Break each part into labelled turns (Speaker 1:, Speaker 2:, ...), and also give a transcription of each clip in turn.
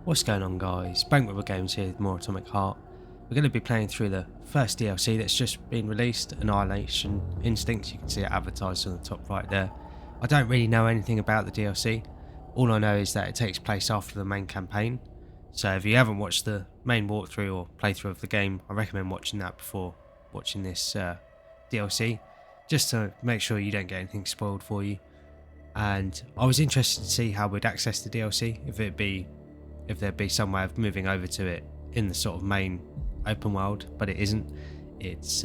Speaker 1: What's going on, guys? Bankroll Games here with more Atomic Heart. We're going to be playing through the first DLC that's just been released, Annihilation Instinct. You can see it advertised on the top right there. I don't really know anything about the DLC. All I know is that it takes place after the main campaign. So if you haven't watched the main walkthrough or playthrough of the game, I recommend watching that before watching this DLC, just to make sure you don't get anything spoiled for you. And I was interested to see how we'd access the DLC, if there'd be some way of moving over to it in the sort of main open world, but it isn't. It's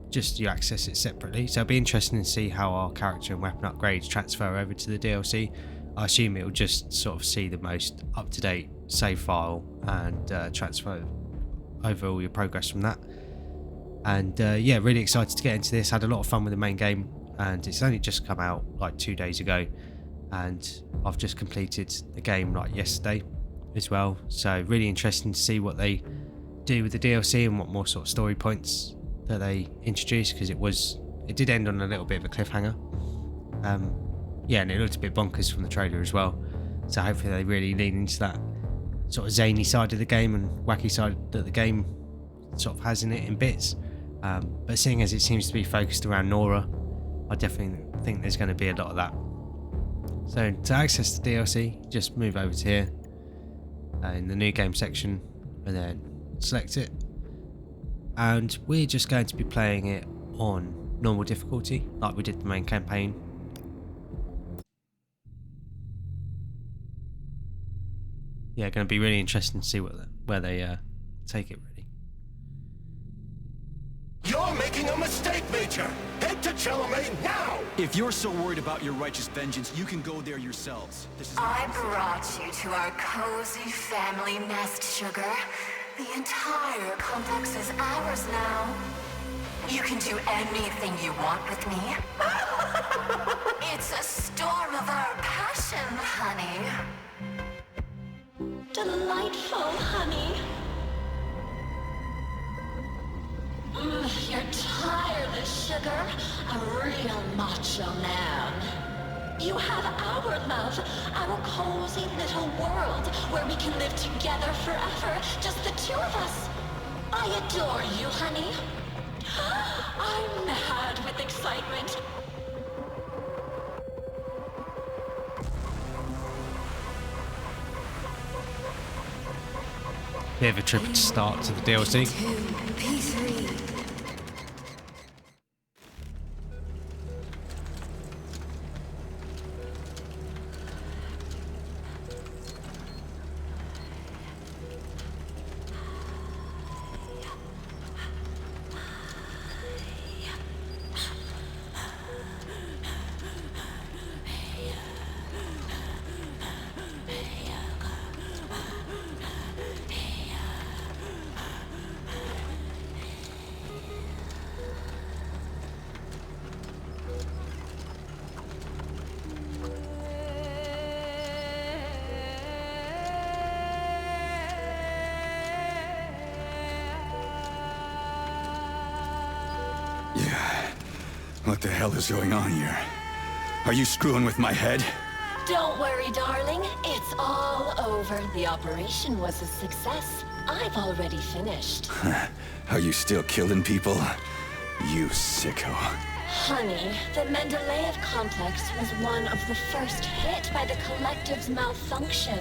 Speaker 1: just you access it separately. So it'll be interesting to see how our character and weapon upgrades transfer over to the DLC. I assume it'll just sort of see the most up-to-date save file and transfer over all your progress from that. And yeah, really excited to get into this. Had a lot of fun with the main game, and it's only just come out like 2 days ago, and I've just completed the game like yesterday as well. So really interesting to see what they do with the DLC and what more sort of story points that they introduce, because it did end on a little bit of a cliffhanger. Yeah, and it looked a bit bonkers from the trailer as well. So hopefully they really lean into that sort of zany side of the game and wacky side that the game sort of has in it in bits. But seeing as it seems to be focused around Nora, I definitely think there's going to be a lot of that. So to access the DLC, just move over to here in the new game section and then select it. And we're just going to be playing it on normal difficulty like we did the main campaign. Yeah, going to be really interesting to see where they take it, really.
Speaker 2: You're making a mistake, Major! Head to Chalamet now!
Speaker 3: If you're so worried about your righteous vengeance, you can go there yourselves.
Speaker 4: I brought you to our cozy family nest, Sugar. The entire complex is ours now. You can do anything you want with me. It's a storm of our passion, honey. Delightful, honey. You're tireless, Sugar. A real macho man. You have our love, our cozy little world where we can live together forever, just the two of us. I adore you, honey. I'm mad with excitement.
Speaker 1: Bit of a trippy start to the DLC.
Speaker 4: P3.
Speaker 2: Yeah. What the hell is going on here? Are you screwing with my head?
Speaker 4: Don't worry, darling. It's all over. The operation was a success. I've already finished.
Speaker 2: Are you still killing people? You sicko.
Speaker 4: Honey, the Mendeleev complex was one of the first hit by the collective's malfunction.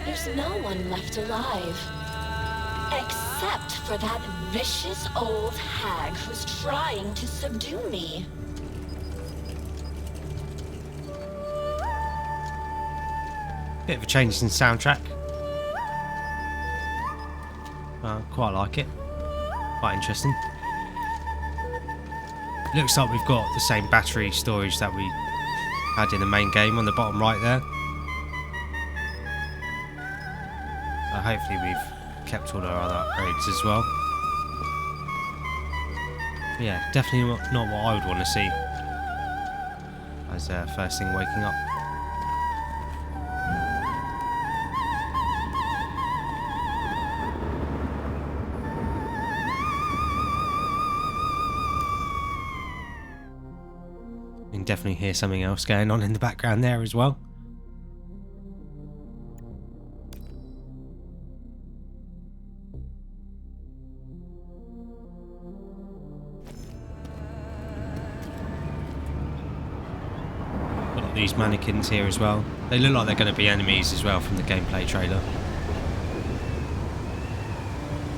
Speaker 4: There's no one left alive. Except for that vicious old hag who's trying to subdue me.
Speaker 1: Bit of a change in soundtrack. Quite like it. Quite interesting. Looks like we've got the same battery storage that we had in the main game on the bottom right there. So hopefully we've kept all our other upgrades as well. But yeah, definitely not what I would want to see as first thing waking up. You can definitely hear something else going on in the background there as well. these mannequins here as well. They look like they're going to be enemies as well from the gameplay trailer.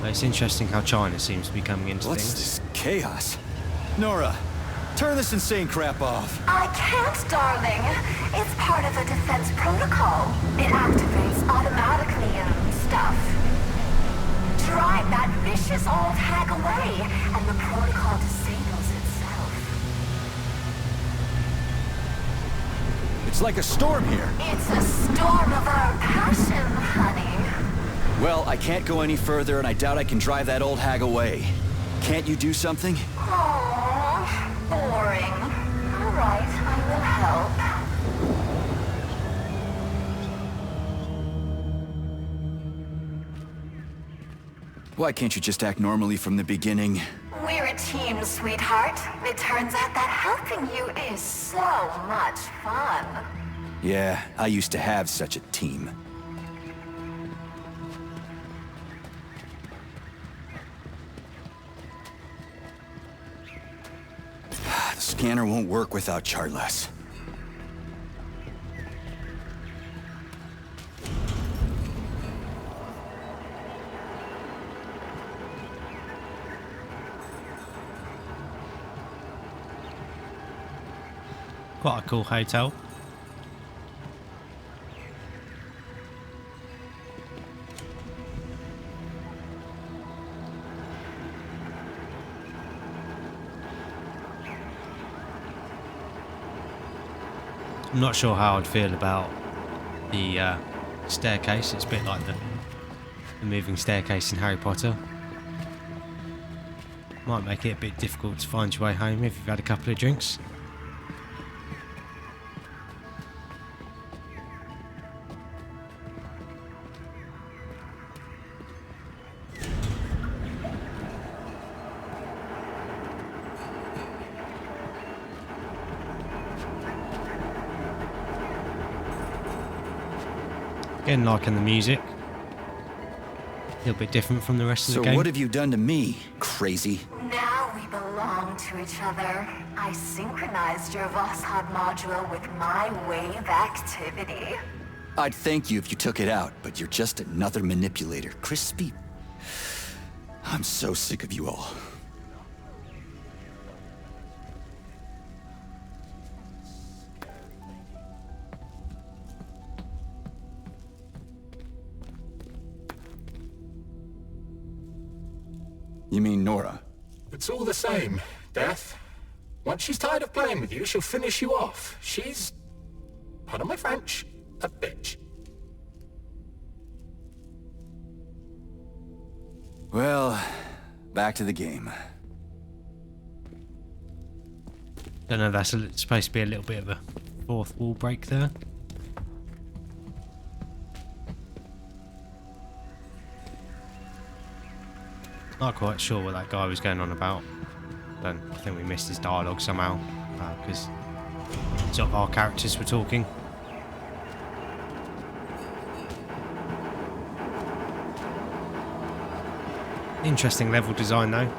Speaker 1: But it's interesting how China seems to be coming into
Speaker 3: What's
Speaker 1: things.
Speaker 3: this chaos? Nora, turn this insane crap off.
Speaker 4: I can't, darling. It's part of the defense protocol. It activates automatically and stuff. Drive that vicious old hag away, and the protocol disables itself.
Speaker 3: It's like a storm here.
Speaker 4: It's a storm of our passion, honey.
Speaker 3: Well, I can't go any further, and I doubt I can drive that old hag away. Can't you do something?
Speaker 4: Aww, boring. All right, I will help.
Speaker 3: Why can't you just act normally from the beginning?
Speaker 4: We're a team, sweetheart. It turns out that helping you is so much fun.
Speaker 3: Yeah, I used to have such a team. The scanner won't work without Charles.
Speaker 1: Quite a cool hotel. I'm not sure how I'd feel about the staircase. It's a bit like the moving staircase in Harry Potter. Might make it a bit difficult to find your way home if you've had a couple of drinks. Again, liking the music. A little bit different from the rest of the game.
Speaker 3: So what have you done to me, crazy?
Speaker 4: Now we belong to each other. I synchronized your Voskhod module with my wave activity.
Speaker 3: I'd thank you if you took it out, but you're just another manipulator. Crispy. I'm so sick of you all. You mean Nora?
Speaker 5: It's all the same, Death. Once she's tired of playing with you, she'll finish you off. She's, pardon my French, a bitch.
Speaker 3: Well, back to the game.
Speaker 1: Don't know, that's supposed to be a little bit of a fourth wall break there. Not quite sure what that guy was going on about. I think we missed his dialogue somehow, because sort of our characters were talking. Interesting level design though.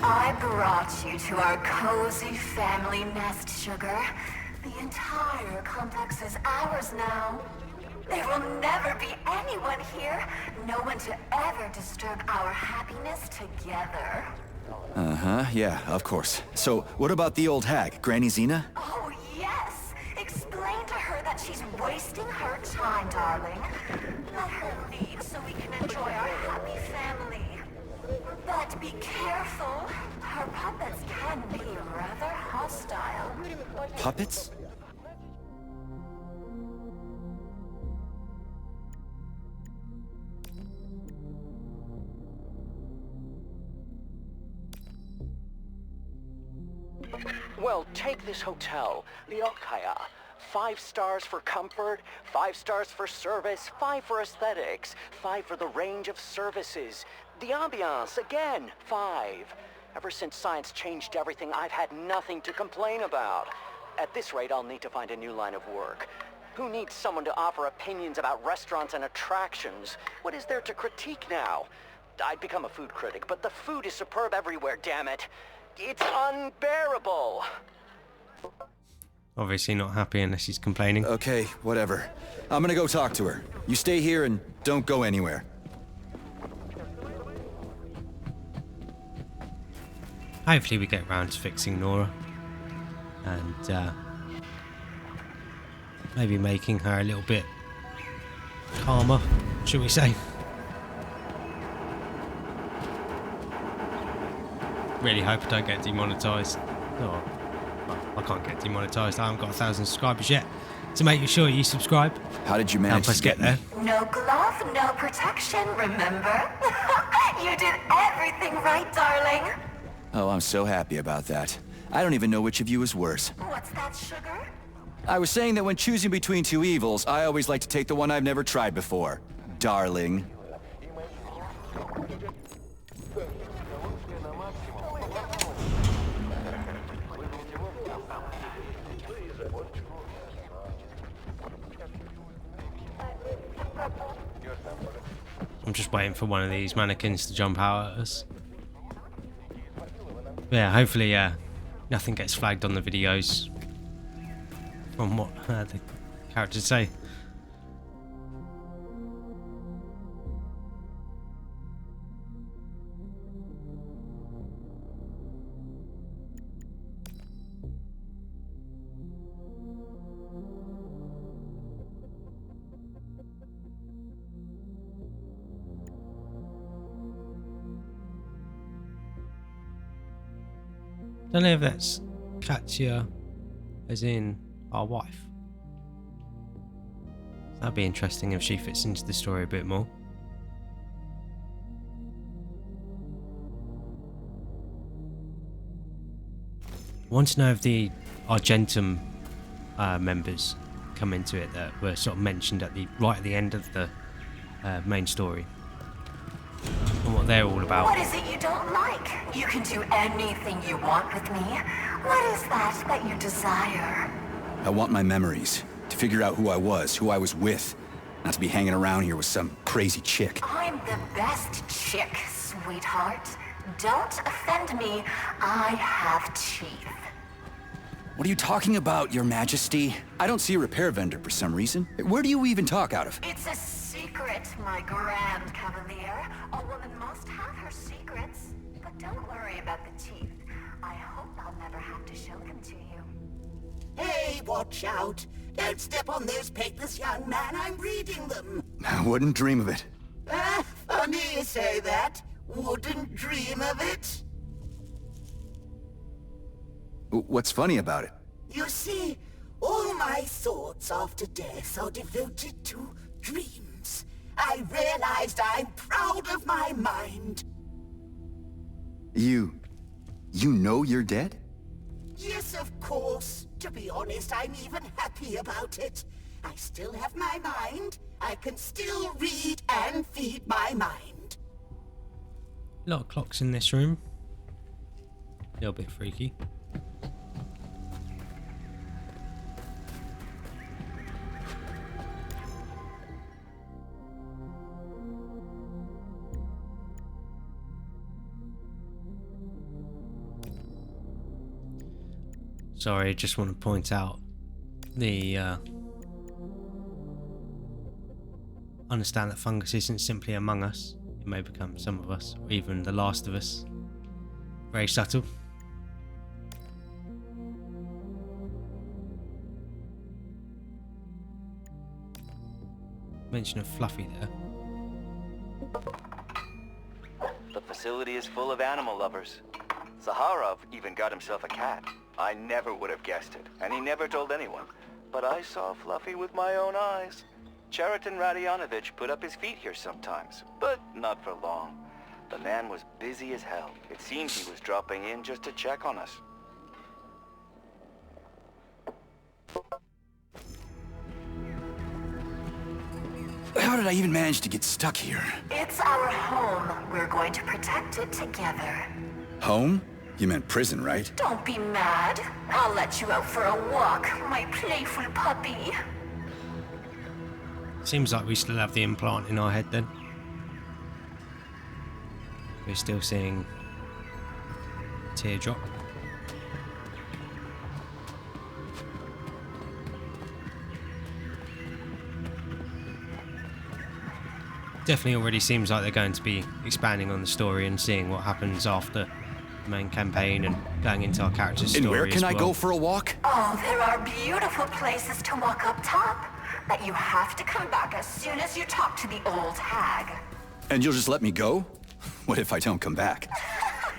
Speaker 4: I brought you to our cozy family nest, sugar. The entire complex is ours now. There will never be anyone here, no one to ever disturb our happiness together.
Speaker 3: Uh-huh, yeah, of course. So, what about the old hag, Granny Xena?
Speaker 4: Oh, yes. Explain to her that she's wasting her time, darling. Let her leave so we can enjoy our happy family. But be careful. Her puppets can be rather hostile.
Speaker 3: Puppets?
Speaker 6: Well, take this hotel, the Okaya. 5 stars for comfort, 5 stars for service, 5 for aesthetics, 5 for the range of services. The ambiance, again, 5. Ever since science changed everything, I've had nothing to complain about. At this rate, I'll need to find a new line of work. Who needs someone to offer opinions about restaurants and attractions? What is there to critique now? I'd become a food critic, but the food is superb everywhere, damn it. It's unbearable.
Speaker 1: Obviously not happy unless she's complaining.
Speaker 3: Okay, whatever. I'm gonna go talk to her. You stay here and don't go anywhere.
Speaker 1: Hopefully we get around to fixing Nora. And maybe making her a little bit calmer, should we say. Really hope I don't get demonetized. Oh, well, I can't get demonetized. I haven't got 1,000 subscribers yet. So make sure you subscribe.
Speaker 3: How did you manage to get
Speaker 1: there?
Speaker 4: No glove, no protection, remember? You did everything right, darling.
Speaker 3: Oh, I'm so happy about that. I don't even know which of you is worse.
Speaker 4: What's that, sugar?
Speaker 3: I was saying that when choosing between two evils, I always like to take the one I've never tried before. Darling.
Speaker 1: I'm just waiting for one of these mannequins to jump out at us. Yeah, hopefully nothing gets flagged on the videos from what the characters say. Don't know if that's Katya as in our wife. That'd be interesting if she fits into the story a bit more. I want to know if the Argentum members come into it that were sort of mentioned at the right at the end of the main story. And what they're all about.
Speaker 4: What is it you don't like? You can do anything you want with me. What is that you desire?
Speaker 3: I want my memories. To figure out who I was with. Not to be hanging around here with some crazy chick.
Speaker 4: I'm the best chick, sweetheart. Don't offend me. I have teeth.
Speaker 3: What are you talking about, Your Majesty? I don't see a repair vendor for some reason. Where do you even talk out of?
Speaker 4: It's a secret, my grand cavalier. A woman must have her secrets. But don't worry about the teeth. I hope I'll never have to show them to you.
Speaker 7: Hey, watch out. Don't step on those papers, young man. I'm reading them.
Speaker 3: I wouldn't dream of it.
Speaker 7: Funny you say that. Wouldn't dream of it.
Speaker 3: What's funny about it?
Speaker 7: You see, all my thoughts after death are devoted to dreams. I realized I'm proud of my mind.
Speaker 3: You know you're dead?
Speaker 7: Yes, of course. To be honest, I'm even happy about it. I still have my mind. I can still read and feed my mind.
Speaker 1: A lot of clocks in this room. A little bit freaky. Sorry, just want to point out the understand that fungus isn't simply among us. It may become some of us, or even the last of us. Very subtle. Mention of Fluffy there.
Speaker 6: The facility is full of animal lovers. Zaharov even got himself a cat. I never would have guessed it, and he never told anyone. But I saw Fluffy with my own eyes. Cheriton Radionovich put up his feet here sometimes, but not for long. The man was busy as hell. It seems he was dropping in just to check on us.
Speaker 3: How did I even manage to get stuck here?
Speaker 4: It's our home. We're going to protect it together.
Speaker 3: Home? You meant prison, right?
Speaker 4: Don't be mad. I'll let you out for a walk, my playful puppy.
Speaker 1: Seems like we still have the implant in our head then. We're still seeing teardrop. Definitely already seems like they're going to be expanding on the story and seeing what happens after the main campaign and going into our character's story.
Speaker 3: And where can
Speaker 1: as
Speaker 3: I
Speaker 1: well.
Speaker 3: go for a walk?
Speaker 4: Oh, there are beautiful places to walk up top, but you have to come back as soon as you talk to the old hag.
Speaker 3: And you'll just let me go? What if I don't come back?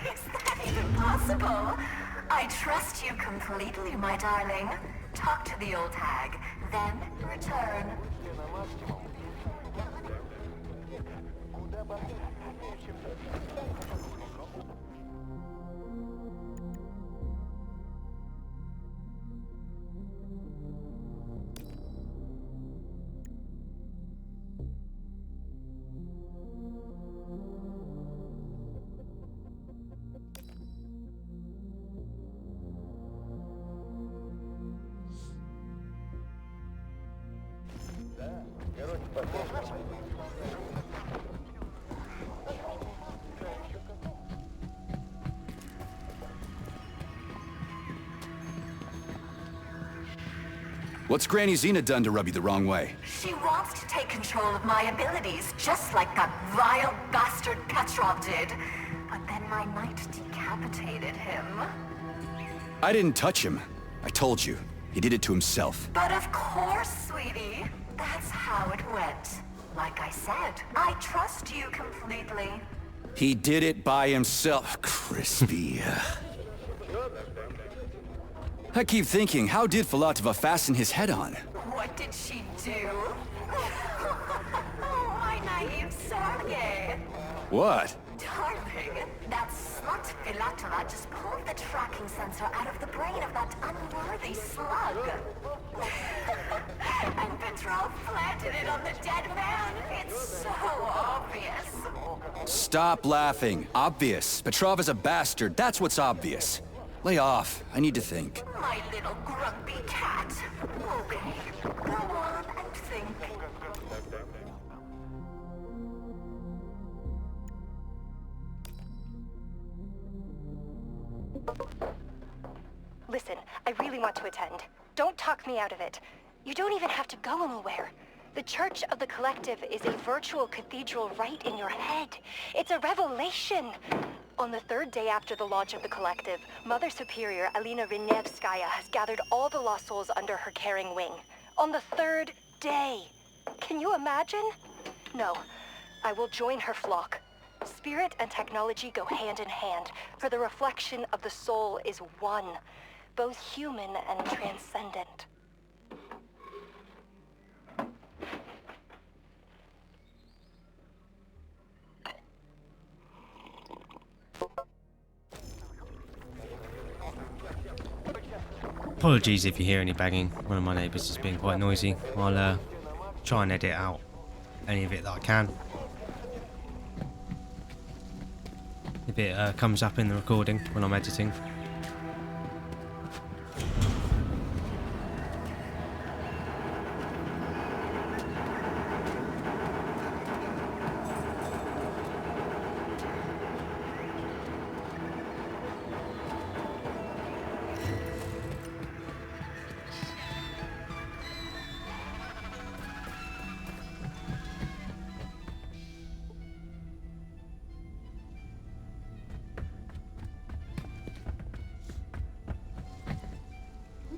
Speaker 4: Is that even possible? I trust you completely, my darling. Talk to the old hag, then return.
Speaker 3: What's Granny Xena done to rub you the wrong way?
Speaker 4: She wants to take control of my abilities, just like that vile bastard Petrov did. But then my knight decapitated him.
Speaker 3: I didn't touch him. I told you. He did it to himself.
Speaker 4: But of course, sweetie. That's how it went. Like I said, I trust you completely.
Speaker 3: He did it by himself. Crispy. I keep thinking, how did Filatova fasten his head on?
Speaker 4: What did she do? Oh, my naive Sergei.
Speaker 3: What?
Speaker 4: Darling, that slut Filatova just pulled the tracking sensor out of the brain of that unworthy slug. And Petrov planted it on the dead man. It's so obvious.
Speaker 3: Stop laughing. Obvious. Petrov is a bastard. That's what's obvious. Lay off. I need to think.
Speaker 4: My little grumpy cat. Okay, go on and think.
Speaker 8: Listen, I really want to attend. Don't talk me out of it. You don't even have to go anywhere. The Church of the Collective is a virtual cathedral right in your head. It's a revelation. On the third day after the launch of the Collective, Mother Superior Alina Rinevskaya has gathered all the lost souls under her caring wing. On the third day. Can you imagine? No, I will join her flock. Spirit and technology go hand in hand, for the reflection of the soul is one, both human and transcendent.
Speaker 1: Apologies if you hear any banging. One of my neighbours is being quite noisy. I'll try and edit out any of it that I can. If it comes up in the recording when I'm editing.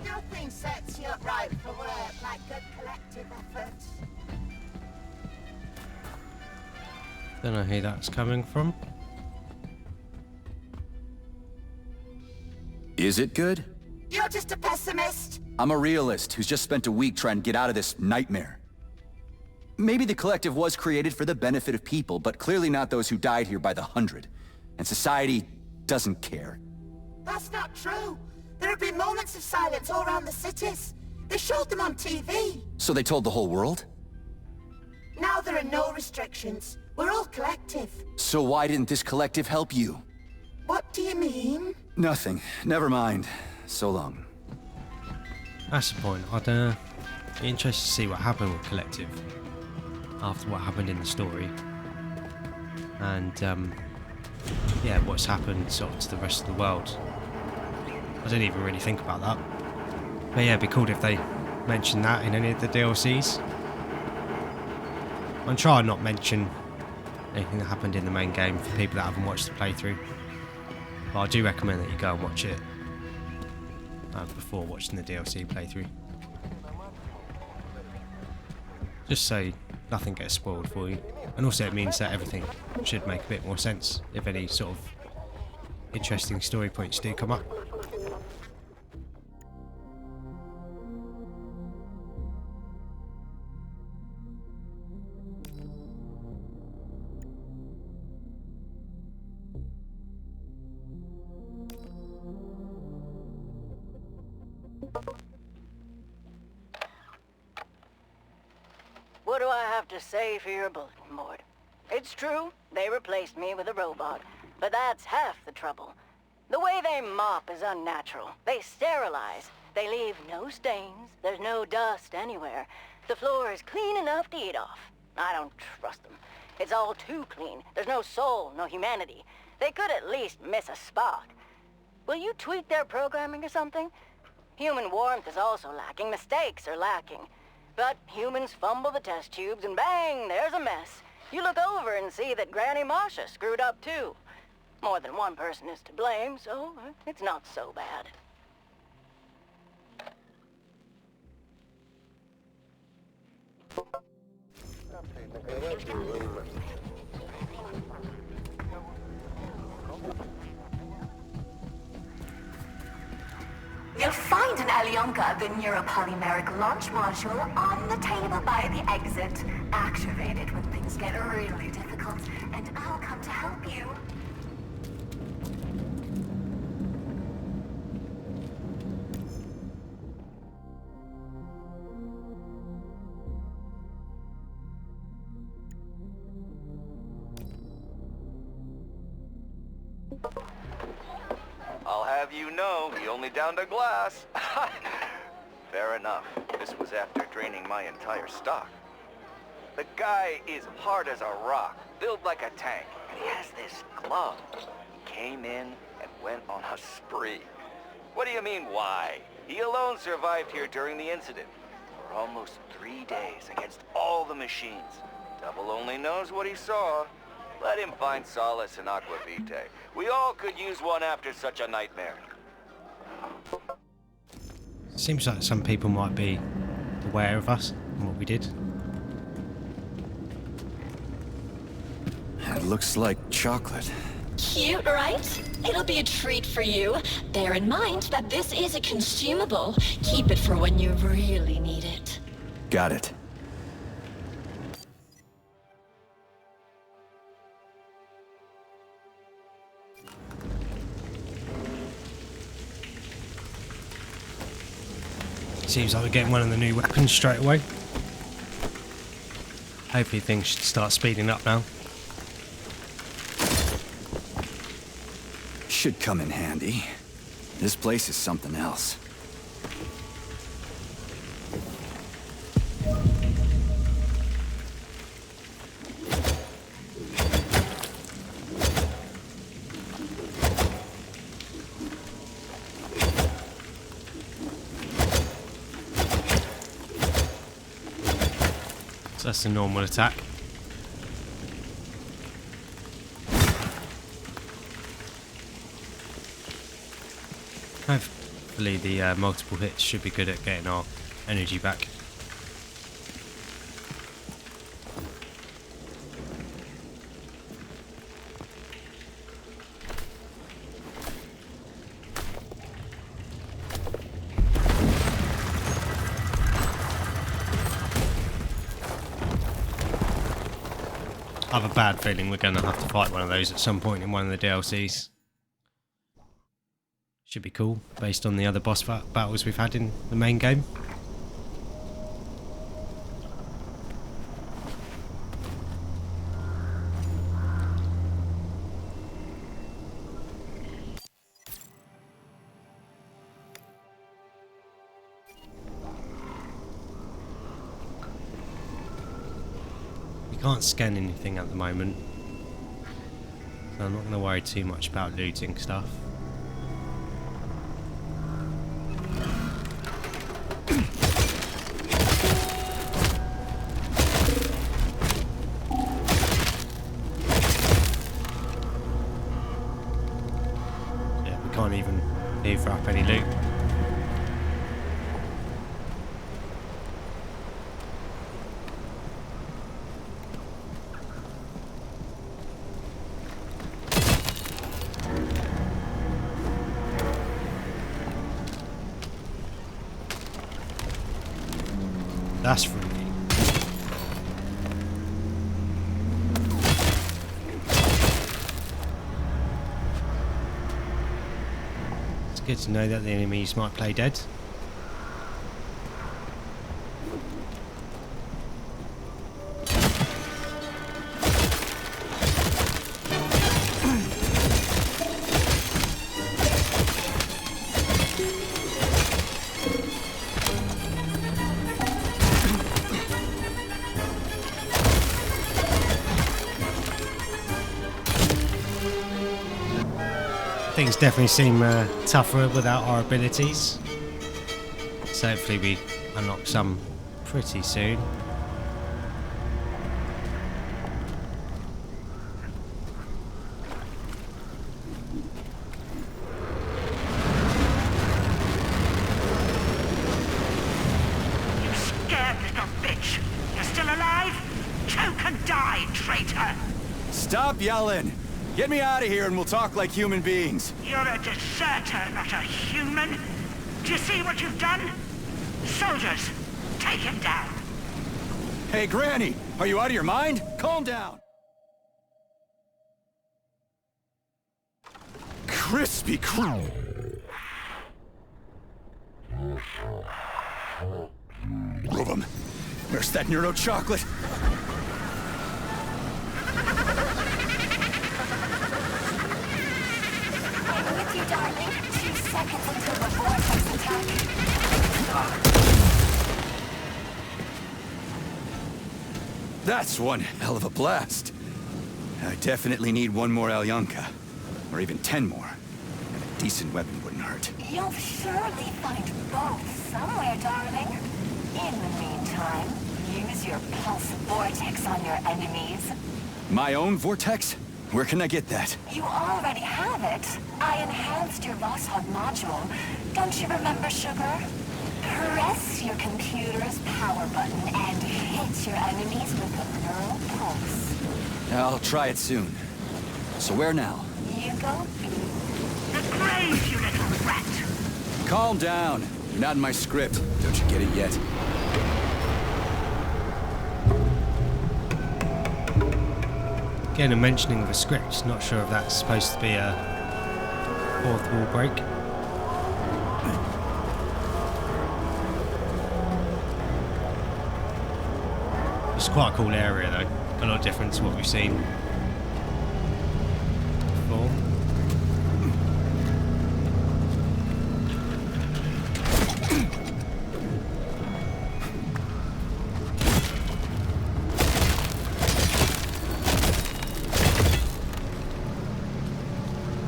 Speaker 7: Nothing sets you up right for work like good collective effort.
Speaker 1: Don't know who that's coming from.
Speaker 3: Is it good?
Speaker 7: You're just a pessimist.
Speaker 3: I'm a realist who's just spent a week trying to get out of this nightmare. Maybe the Collective was created for the benefit of people, but clearly not those who died here by the hundred. And society doesn't care.
Speaker 7: That's not true. There have been moments of silence all around the cities. They showed them on TV.
Speaker 3: So they told the whole world?
Speaker 7: Now there are no restrictions. We're all collective.
Speaker 3: So why didn't this Collective help you?
Speaker 7: What do you mean?
Speaker 3: Nothing. Never mind. So long.
Speaker 1: That's the point. I'd be interested to see what happened with Collective after what happened in the story. And yeah, what's happened sort of to the rest of the world. I didn't even really think about that. But yeah, it'd be cool if they mentioned that in any of the DLCs. I'm trying not mention anything that happened in the main game for people that haven't watched the playthrough. But I do recommend that you go and watch it before watching the DLC playthrough. Just so nothing gets spoiled for you. And also it means that everything should make a bit more sense if any sort of interesting story points do come up.
Speaker 9: What do I have to say for your bulletin board? It's true, they replaced me with a robot, but that's half the trouble. The way they mop is unnatural. They sterilize. They leave no stains. There's no dust anywhere. The floor is clean enough to eat off. I don't trust them. It's all too clean. There's no soul, no humanity. They could at least miss a spot. Will you tweak their programming or something? Human warmth is also lacking. Mistakes are lacking. But humans fumble the test tubes and bang, there's a mess. You look over and see that Granny Masha screwed up too. More than one person is to blame, so it's not so bad.
Speaker 4: You'll find an Alyonka, the neuropolymeric launch module, on the table by the exit. Activate it when things get really difficult, and I'll come to help you.
Speaker 10: I'll have you know, he only downed a glass. Fair enough. This was after draining my entire stock. The guy is hard as a rock, built like a tank, and he has this glove. He came in and went on a spree. What do you mean, why? He alone survived here during the incident. For almost 3 days against all the machines. Devil only knows what he saw. Let him find solace in Aqua Vitae. We all could use one after such a nightmare.
Speaker 1: Seems like some people might be aware of us and what we did.
Speaker 3: It looks like chocolate.
Speaker 4: Cute, right? It'll be a treat for you. Bear in mind that this is a consumable. Keep it for when you really need it.
Speaker 3: Got it.
Speaker 1: Seems like we're getting one of the new weapons straight away. Hopefully things should start speeding up now.
Speaker 3: Should come in handy. This place is something else.
Speaker 1: So that's a normal attack. Hopefully the multiple hits should be good at getting our energy back. I have a bad feeling we're going to have to fight one of those at some point in one of the DLCs. Should be cool, based on the other boss battles we've had in the main game. We can't scan anything at the moment. I'm not going to worry too much about looting stuff. Yeah, we can't even hoover up any loot. That's freaky. It's good to know that the enemies might play dead. Things definitely seem tougher without our abilities, so hopefully we unlock some pretty soon.
Speaker 7: You scared little bitch! You're still alive? Choke and die, traitor!
Speaker 3: Stop yelling! Get me out of here and we'll talk like human beings.
Speaker 7: You're a deserter, not a human. Do you see what you've done? Soldiers, take him down.
Speaker 3: Hey, Granny! Are you out of your mind? Calm down! Crispy crew! Rubum, where's that Neuro chocolate?
Speaker 8: With you, darling. 2 seconds until the vortex attack.
Speaker 3: That's one hell of a blast. I definitely need one more Alyonka. Or even 10 more. And a decent weapon wouldn't hurt.
Speaker 8: You'll surely find both somewhere, darling. In the meantime, use your pulse vortex on your enemies.
Speaker 3: My own vortex? Where can I get that?
Speaker 8: You already have it. I enhanced your Vosshod module. Don't you remember, Sugar? Press your computer's power button and hit your enemies with a neural pulse.
Speaker 3: I'll try it soon. So where now?
Speaker 8: You go.
Speaker 7: The grave, you little rat!
Speaker 3: Calm down. You're not in my script. Don't you get it yet?
Speaker 1: Again, a mentioning of a script. Not sure if that's supposed to be a fourth wall break. It's quite a cool area though. A lot different to what we've seen before.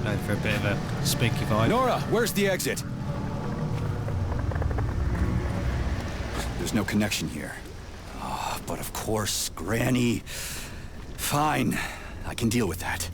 Speaker 1: Going for a bit of a spooky vibe.
Speaker 3: Nora, where's the exit? There's no connection here. Oh, but of course, Granny. Fine, I can deal with that.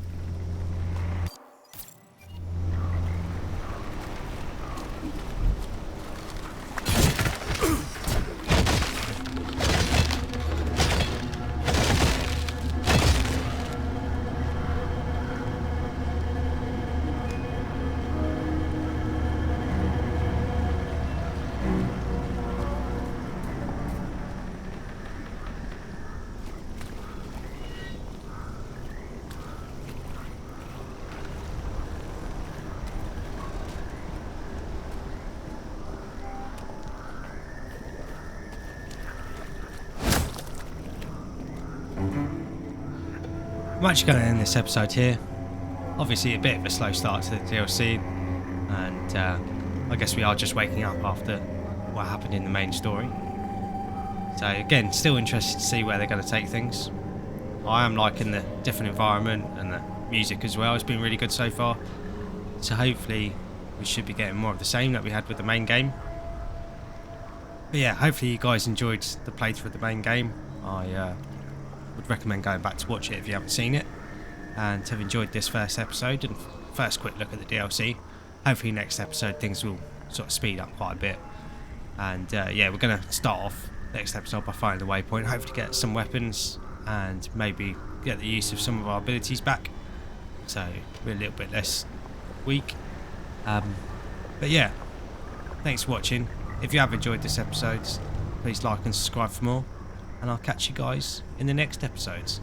Speaker 1: I'm actually going to end this episode here. Obviously a bit of a slow start to the DLC, and I guess we are just waking up after what happened in the main story. So again, still interested to see where they're going to take things. I am liking the different environment and the music as well. It's been really good so far. So hopefully we should be getting more of the same that we had with the main game. But yeah, hopefully you guys enjoyed the playthrough of the main game. I would recommend going back to watch it if you haven't seen it, and have enjoyed this first episode and first quick look at the DLC. Hopefully next episode things will sort of speed up quite a bit, and yeah, we're going to start off next episode by finding the waypoint, hopefully get some weapons and maybe get the use of some of our abilities back, so we're a little bit less weak. But yeah, thanks for watching. If you have enjoyed this episode, please like and subscribe for more, and I'll catch you guys in the next episodes.